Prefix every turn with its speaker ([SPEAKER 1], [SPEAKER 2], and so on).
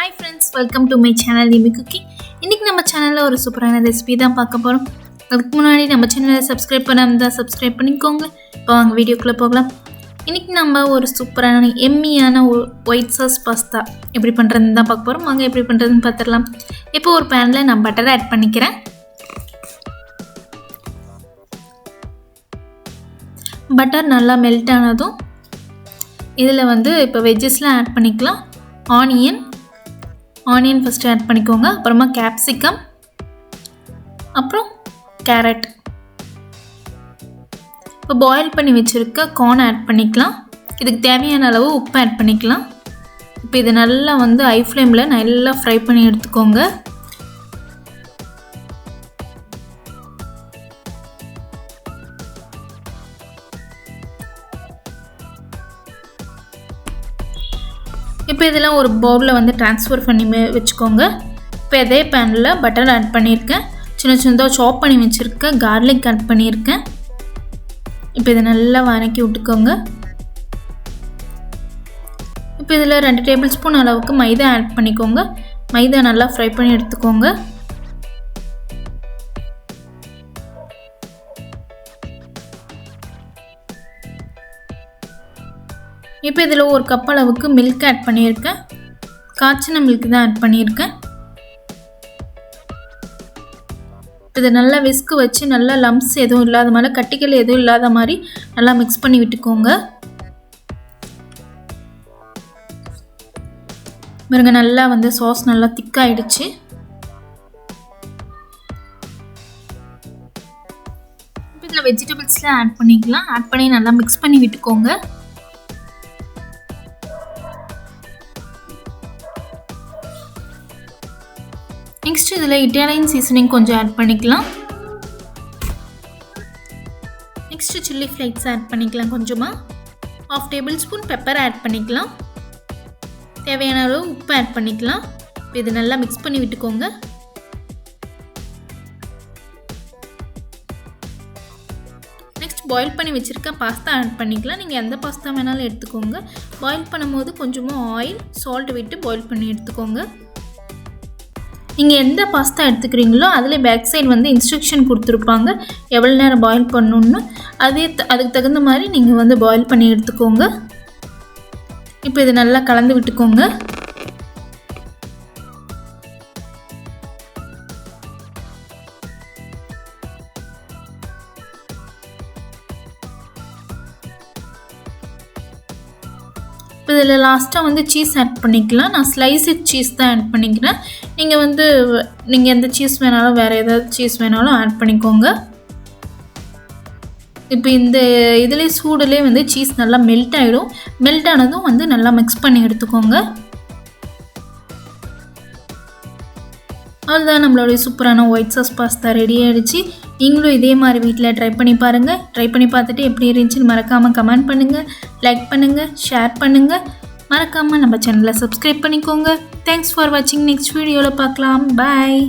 [SPEAKER 1] Hi friends, welcome to my channel Yummy Cooking. இன்னைக்கு நம்ம சேனல்ல ஒரு சூப்பரான ரெசிபி தான் பார்க்க போறோம். அதுக்கு முன்னாடி நம்ம சேனலை சப்ஸ்கிரைப் பண்ணாம சப்ஸ்கிரைப் பண்ணிக்கோங்க. இப்போ வாங்க வீடியோக்குள்ள போகலாம். இன்னைக்கு நம்ம ஒரு சூப்பரான எம்மியான ஒயிட் சாஸ் பாஸ்தா எப்படி பண்றதுன்னு தான் பார்க்க போறோம். வாங்க எப்படி பண்றதுன்னு பார்த்துடலாம். இப்போ ஒரு panல நான் பட்டர் ஆட் பண்ணிக்கிறேன். பட்டர் நல்லா மெல்ட் ஆனதும் இதில் வந்து இப்போ வெஜ்ஜஸ்லாம் ஆட் பண்ணிக்கலாம். ஆனியன் ஃபஸ்ட்டு ஆட் பண்ணிக்கோங்க. அப்புறமா கேப்சிகம், அப்புறம் கேரட். இப்போ பாயில் பண்ணி வச்சுருக்க கார்ன் ஆட் பண்ணிக்கலாம். இதுக்கு தேவையான அளவு உப்பு ஆட் பண்ணிக்கலாம். இப்போ இதை நல்லா வந்து ஹை ஃப்ளேமில் நல்லா ஃப்ரை பண்ணி எடுத்துக்கோங்க. இப்போ இதெல்லாம் ஒரு பவுலில் வந்து ட்ரான்ஸ்ஃபர் பண்ணி வச்சுக்கோங்க. இப்போ அதே பேனில் பட்டர் ஆட் பண்ணியிருக்கேன். சின்ன சின்னதாக சாப் பண்ணி வச்சுருக்கேன். கார்லிக் ஆட் பண்ணியிருக்கேன். இப்போ இதை நல்லா வதக்கி விட்டுக்கோங்க. இப்போ இதில் 2 டேபிள் ஸ்பூன் அளவுக்கு மைதா ஆட் பண்ணிக்கோங்க. மைதா நல்லா ஃப்ரை பண்ணி எடுத்துக்கோங்க. இப்போ இதில் 1 கப் அளவுக்கு மில்க் ஆட் பண்ணியிருக்கேன். காய்ச்சின மில்க் தான் ஆட் பண்ணியிருக்கேன். இதை நல்லா விஸ்க் வச்சு நல்லா லம்ப்ஸ் எதுவும் இல்லாத மாதிரி, கட்டிகள் எதுவும் இல்லாத மாதிரி நல்லா மிக்ஸ் பண்ணி விட்டுக்கோங்க. பாருங்க, நல்லா வந்து சாஸ் நல்லா திக்காயிடுச்சு. இப்போ இதில் வெஜிடபிள்ஸ்லாம் ஆட் பண்ணிக்கலாம். ஆட் பண்ணி நல்லா மிக்ஸ் பண்ணி விட்டுக்கோங்க. நெக்ஸ்ட் இதில் இட்டாலியன் சீசனிங் கொஞ்சம் ஆட் பண்ணிக்கலாம். நெக்ஸ்ட் சில்லி ஃப்ளேக்ஸ் ஆட் பண்ணிக்கலாம். கொஞ்சமாக 1/2 டேபிள் ஸ்பூன் பெப்பர் ஆட் பண்ணிக்கலாம். தேவையான அளவு உப்பு ஆட் பண்ணிக்கலாம். இது நல்லா மிக்ஸ் பண்ணி விட்டுக்கோங்க. நெக்ஸ்ட் பாயில் பண்ணி வச்சுருக்க பாஸ்தா ஆட் பண்ணிக்கலாம். நீங்கள் எந்த பாஸ்தா வேணாலும் எடுத்துக்கோங்க. பாயில் பண்ணும்போது கொஞ்சமாக ஆயில், சால்ட் விட்டு பாயில் பண்ணி எடுத்துக்கோங்க. நீங்கள் எந்த பாஸ்தா எடுத்துக்கிறீங்களோ அதில் பேக் சைடு வந்து இன்ஸ்ட்ரக்ஷன் கொடுத்துருப்பாங்க எவ்வளோ நேரம் பாயில் பண்ணணுன்னு. அதுக்கு தகுந்த மாதிரி நீங்கள் வந்து பாயில் பண்ணி எடுத்துக்கோங்க. இப்போ இதை நல்லா கலந்து விட்டுக்கோங்க. இப்போ இதில் லாஸ்ட்டாக வந்து சீஸ் ஆட் பண்ணிக்கலாம். நான் ஸ்லைஸட் சீஸ் தான் ஆட் பண்ணிக்கிறேன். நீங்கள் எந்த சீஸ் வேணாலும், வேறு ஏதாவது சீஸ் வேணாலும் ஆட் பண்ணிக்கோங்க. இப்போ இந்த இதுலேயே சூடுலேயே வந்து சீஸ் நல்லா மெல்ட் ஆகிடும். மெல்ட் ஆனதும் வந்து நல்லா மிக்ஸ் பண்ணி எடுத்துக்கோங்க. அவ்வளோதான், நம்மளுடைய சூப்பரான ஒயிட் சாஸ் பாஸ்தா ரெடி ஆகிடுச்சு. நீங்களும் இதே மாதிரி வீட்டில் ட்ரை பண்ணி பாருங்கள். ட்ரை பண்ணி பார்த்துட்டு எப்படி இருந்துச்சுன்னு மறக்காமல் கமெண்ட் பண்ணுங்கள், லைக் பண்ணுங்கள், ஷேர் பண்ணுங்கள். மறக்காமல் நம்ம சேனலை சப்ஸ்கிரைப் பண்ணிக்கோங்க. தேங்க்ஸ் ஃபார் வாட்சிங். நெக்ஸ்ட் வீடியோவில் பார்க்கலாம். பாய்.